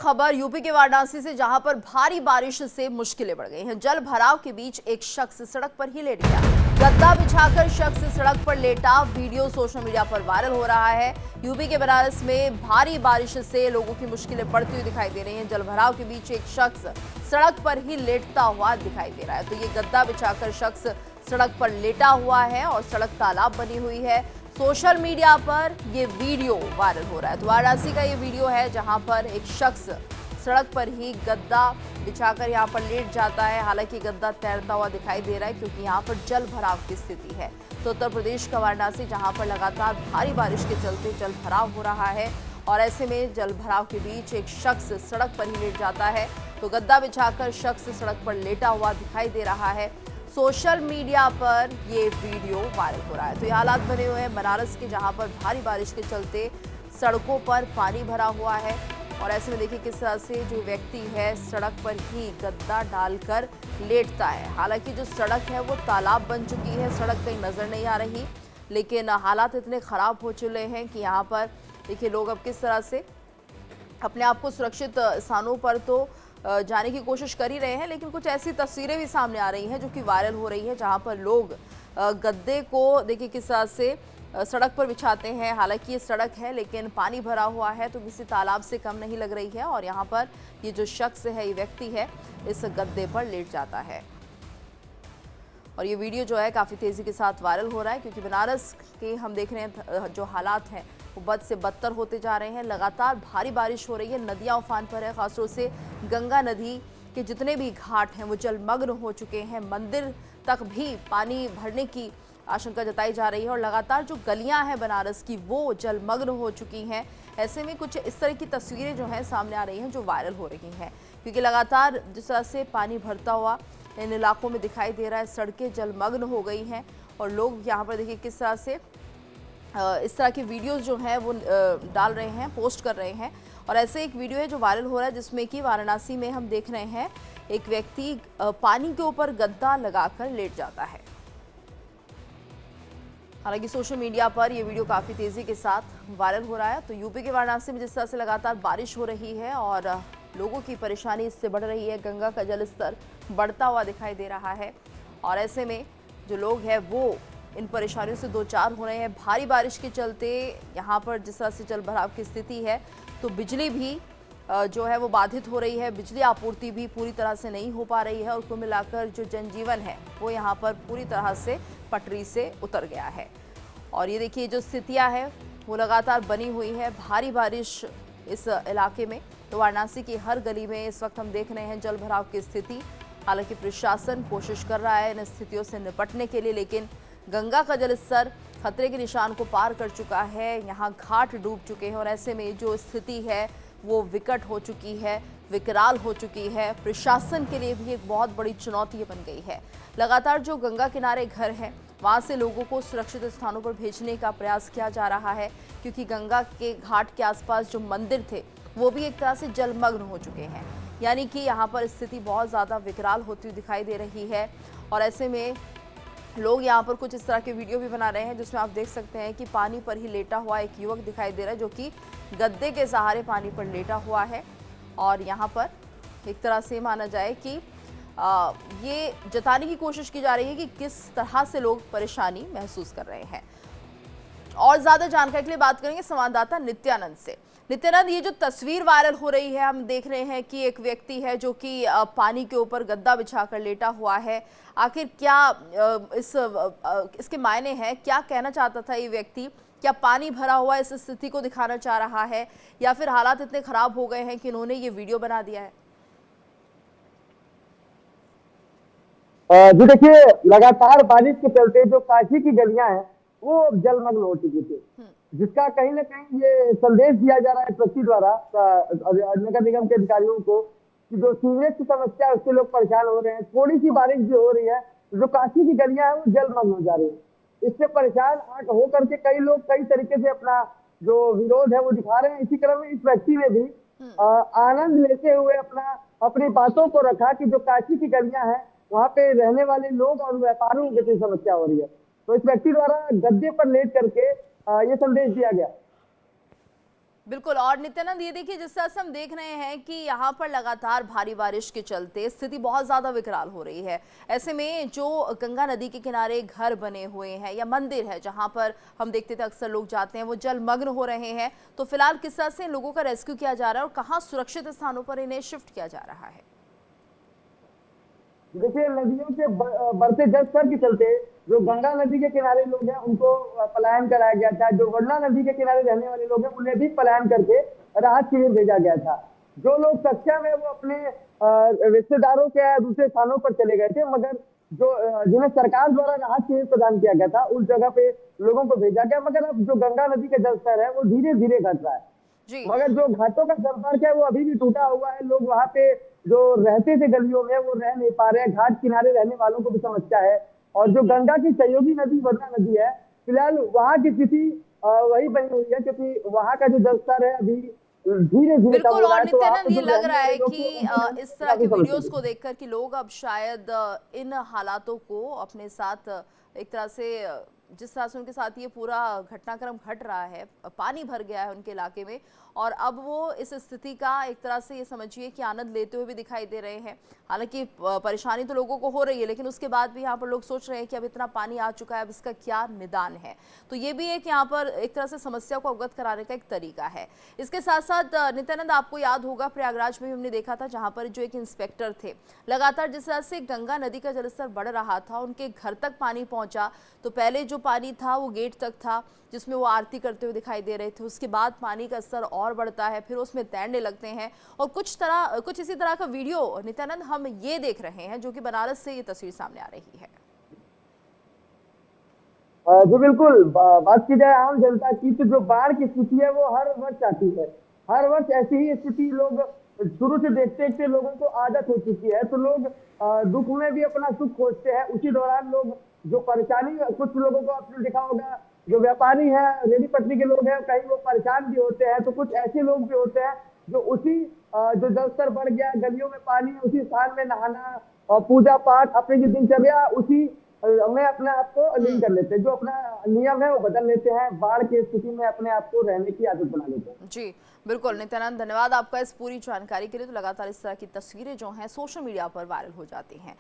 खबर यूपी के वाराणसी से, जहां पर भारी बारिश से मुश्किलें बढ़ गई हैं। जल भराव के बीच एक शख्स सड़क पर ही लेट गया। गद्दा बिछाकर शख्स सड़क पर लेटा, वीडियो सोशल मीडिया पर वायरल हो रहा है। यूपी के बनारस में भारी बारिश से लोगों की मुश्किलें बढ़ती हुई दिखाई दे रही हैं। जल भराव के बीच एक शख्स सड़क पर ही लेटता हुआ दिखाई दे रहा है। तो ये गद्दा बिछाकर शख्स सड़क पर लेटा हुआ है और सड़क तालाब बनी हुई है। सोशल मीडिया पर ये वीडियो वायरल हो रहा है। तो वाराणसी का ये वीडियो है, जहां पर एक शख्स सड़क पर ही गद्दा बिछाकर यहां पर लेट जाता है। हालांकि गद्दा तैरता हुआ दिखाई दे रहा है, क्योंकि यहां पर जल भराव की स्थिति है। तो उत्तर प्रदेश का वाराणसी, जहां पर लगातार भारी बारिश के चलते जल भराव हो रहा है, और ऐसे में जल भराव के बीच एक शख्स सड़क पर ही लेट जाता है। तो गद्दा बिछाकर शख्स सड़क पर लेटा हुआ दिखाई दे रहा है। सोशल मीडिया पर ये वीडियो वायरल हो रहा है। तो ये हालात बने हुए हैं बनारस के, जहां पर भारी बारिश के चलते सड़कों पर पानी भरा हुआ है। और ऐसे में देखिए किस तरह से जो व्यक्ति है सड़क पर ही गद्दा डालकर लेटता है। हालांकि जो सड़क है वो तालाब बन चुकी है, सड़क कहीं नजर नहीं आ रही, लेकिन हालात इतने खराब हो चुके हैं कि यहाँ पर देखिए लोग अब किस तरह से अपने आप को सुरक्षित स्थानों पर तो जाने की कोशिश कर ही रहे हैं, लेकिन कुछ ऐसी तस्वीरें भी सामने आ रही हैं जो कि वायरल हो रही है, जहां पर लोग गद्दे को देखिए किस तरह से सड़क पर बिछाते हैं। हालांकि ये सड़क है, लेकिन पानी भरा हुआ है, तो किसी तालाब से कम नहीं लग रही है। और यहाँ पर ये जो शख्स है, ये व्यक्ति है, इस गद्दे पर लेट जाता है। और ये वीडियो जो है काफ़ी तेज़ी के साथ वायरल हो रहा है, क्योंकि बनारस के हम देख रहे हैं जो हालात हैं वो बद से बदतर होते जा रहे हैं। लगातार भारी बारिश हो रही है, नदियां उफान पर है। खासतौर से गंगा नदी के जितने भी घाट हैं वो जलमग्न हो चुके हैं। मंदिर तक भी पानी भरने की आशंका जताई जा रही है, और लगातार जो गलियां हैं बनारस की वो जलमग्न हो चुकी हैं। ऐसे में कुछ इस तरह की तस्वीरें जो हैं सामने आ रही हैं जो वायरल हो रही हैं, क्योंकि लगातार जिस तरह से पानी भरता हुआ इन इलाकों में दिखाई दे रहा है, सड़कें जलमग्न हो गई हैं। और लोग यहाँ पर देखिए किस तरह से इस तरह के वीडियोस जो हैं वो डाल रहे हैं, पोस्ट कर रहे हैं। और ऐसे एक वीडियो है जो वायरल हो रहा है, जिसमें कि वाराणसी में हम देख रहे हैं एक व्यक्ति पानी के ऊपर गद्दा लगाकर लेट जाता है। हालांकि सोशल मीडिया पर यह वीडियो काफ़ी तेज़ी के साथ वायरल हो रहा है। तो यूपी के वाराणसी में जिस तरह से लगातार बारिश हो रही है और लोगों की परेशानी इससे बढ़ रही है, गंगा का जल स्तर बढ़ता हुआ दिखाई दे रहा है, और ऐसे में जो लोग हैं वो इन परेशानियों से दो चार हो रहे हैं। भारी बारिश के चलते यहाँ पर जिस तरह से जल भराव की स्थिति है, तो बिजली भी जो है वो बाधित हो रही है, बिजली आपूर्ति भी पूरी तरह से नहीं हो पा रही है, और कुल मिलाकर जो जनजीवन है वो यहाँ पर पूरी तरह से पटरी से उतर गया है। और ये देखिए जो स्थितियाँ हैं वो लगातार बनी हुई है। भारी बारिश इस इलाके में, तो वाराणसी की हर गली में इस वक्त हम देख रहे हैं जल भराव की स्थिति। हालांकि प्रशासन कोशिश कर रहा है इन स्थितियों से निपटने के लिए, लेकिन गंगा का जल स्तर खतरे के निशान को पार कर चुका है। यहाँ घाट डूब चुके हैं, और ऐसे में जो स्थिति है वो विकट हो चुकी है, विकराल हो चुकी है। प्रशासन के लिए भी एक बहुत बड़ी चुनौती बन गई है। लगातार जो गंगा किनारे घर हैं वहाँ से लोगों को सुरक्षित स्थानों पर भेजने का प्रयास किया जा रहा है, क्योंकि गंगा के घाट के आसपास जो मंदिर थे वो भी एक तरह से जलमग्न हो चुके हैं। यानी कि यहाँ पर स्थिति बहुत ज़्यादा विकराल होती हुई दिखाई दे रही है। और ऐसे में लोग यहाँ पर कुछ इस तरह के वीडियो भी बना रहे हैं, जिसमें आप देख सकते हैं कि पानी पर ही लेटा हुआ एक युवक दिखाई दे रहा है, जो कि गद्दे के सहारे पानी पर लेटा हुआ है। और यहाँ पर एक तरह से माना जाए कि ये जताने की कोशिश की जा रही है कि किस तरह से लोग परेशानी महसूस कर रहे हैं। और ज़्यादा जानकारी के लिए बात करेंगे संवाददाता नित्यानंद से। नित्यानंद, ये जो तस्वीर वायरल हो रही है, हम देख रहे हैं कि एक व्यक्ति है जो कि पानी के ऊपर गद्दा बिछाकर लेटा हुआ है। आखिर क्या इसके मायने हैं? क्या कहना चाहता था ये व्यक्ति? क्या पानी भरा हुआ इस स्थिति को दिखाना चाह रहा है, या फिर हालात इतने खराब हो गए हैं कि इन्होंने ये वीडियो बना दिया है? जी देखिए, लगातार बारिश के चलते जो काशी की गलियां हैं वो जलमग्न हो चुकी थी, जिसका कहीं ना कहीं ये संदेश दिया जा रहा है ट्रस्टी द्वारा नगर निगम के अधिकारियों को कि जो सीवरेज की समस्या है उससे लोग परेशान हो रहे हैं। थोड़ी सी बारिश जो हो रही है, जो काशी की गलियां हैं वो जलमग्न हो जा रही है। इससे परेशान होकर के कई लोग कई तरीके से अपना जो विरोध है वो दिखा रहे हैं। इसी क्रम में इस व्यक्ति ने भी आनंद लेते हुए अपनी बातों को रखा कि जो काशी की गलियां हैं वहां पे रहने वाले लोग और व्यापारियों को कोई समस्या हो रही है। तो इस व्यक्ति द्वारा गद्दे पर लेट करके ये संदेश दिया गया। बिल्कुल। और नित्यानंद, ये देखिए जिस तरह से हम देख रहे हैं कि यहाँ पर लगातार भारी बारिश के चलते स्थिति बहुत ज्यादा विकराल हो रही है। ऐसे में जो गंगा नदी के किनारे घर बने हुए हैं या मंदिर है जहाँ पर हम देखते थे अक्सर लोग जाते हैं, वो जलमग्न हो रहे हैं। तो फिलहाल किस तरह से इन लोगों का रेस्क्यू किया जा रहा है और कहाँ सुरक्षित स्थानों पर इन्हें शिफ्ट किया जा रहा है? देखिए, नदियों के बढ़ते जल स्तर के चलते जो गंगा नदी के किनारे लोग हैं उनको पलायन कराया गया था। जो वरना नदी के किनारे रहने वाले लोग हैं उन्हें भी पलायन करके राहत शिविर भेजा गया था। जो लोग सक्षम है वो अपने रिश्तेदारों के या दूसरे स्थानों पर चले गए थे, मगर जो जिन्हें सरकार द्वारा राहत शिविर प्रदान किया गया था उस जगह पे लोगों को भेजा गया। मगर अब जो गंगा नदी का जलस्तर है वो धीरे धीरे घट रहा है, जी। मगर जो घाटों का संपर्क है वो अभी भी टूटा हुआ है। लोग वहां पे जो रहते थे गलियों में वो रह नहीं पा रहे हैं। घाट किनारे रहने वालों को भी समस्या है। और जो गंगा की सहयोगी नदी वरना नदी है, फिलहाल वहां की स्थिति वही बनी हुई है, क्योंकि वहां का जो जलस्तर है अभी धीरे धीरे कम बिल्कुल। हो रहा और है। तो वहां नित्यानंद, पे ये जो लग रहने रहा वाले है लोग कि उन्हें इस तरह काफी के समस्या वीडियोस को देखकर कि लोग अब शायद इन हालातों को अपने साथ एक तरह से जिस तरह से उनके साथ ये पूरा घटनाक्रम घट रहा है, पानी भर गया है उनके इलाके में और अब वो इस स्थिति का एक तरह से ये समझिए कि आनंद लेते हुए भी दिखाई दे रहे हैं। हालांकि परेशानी तो लोगों को हो रही है, लेकिन उसके बाद भी यहाँ पर लोग सोच रहे हैं कि अब इतना पानी आ चुका है, अब इसका क्या निदान है। तो ये भी एक यहाँ पर एक तरह से समस्या को अवगत कराने का एक तरीका है। इसके साथ साथ नित्यानंद, आपको याद होगा प्रयागराज में भी हमने देखा था जहाँ पर जो एक इंस्पेक्टर थे, लगातार जिस तरह से गंगा नदी का जलस्तर बढ़ रहा था उनके घर तक पानी पहुंचा। तो पहले जो पानी था वो गेट तक था जिसमें वो आरती करते हुए दिखाई दे रहे थे, उसके बाद पानी का स्तर और बढ़ता है, फिर उसमें तैरने लगते हैं और कुछ इसी तरह का वीडियो नित्यानंद हम ये देख रहे हैं जो कि बनारस से ये तस्वीर सामने आ रही है। जी बिल्कुल। बात की जाए आम जनता की तो जो बाढ़ की स्थिति है वो हर वर्ष आती है। हर वर्ष ऐसी ही स्थिति लोग शुरू से देखते देखते लोगों को आदत हो चुकी है। तो लोग दुख में भी अपना सुख खोजते हैं। उसी दौरान लोग जो परेशानी, कुछ लोगों को आपने देखा होगा, जो व्यापारी है, रेडी पटरी के लोग हैं, कहीं वो परेशान भी होते हैं। तो कुछ ऐसे लोग भी होते हैं जो उसी जो जलस्तर बढ़ गया, गलियों में पानी, उसी स्थान में नहाना और पूजा पाठ, अपनी जो दिनचर्या उसी में अपने आप को लीन कर लेते हैं। जो अपना नियम है वो बदल लेते हैं, बाढ़ की स्थिति में अपने आप को रहने की आदत बना लेते हैं। जी बिल्कुल नित्यानंद, धन्यवाद आपका इस पूरी जानकारी के लिए। तो लगातार इस तरह की तस्वीरें जो हैं सोशल मीडिया पर वायरल हो जाती हैं।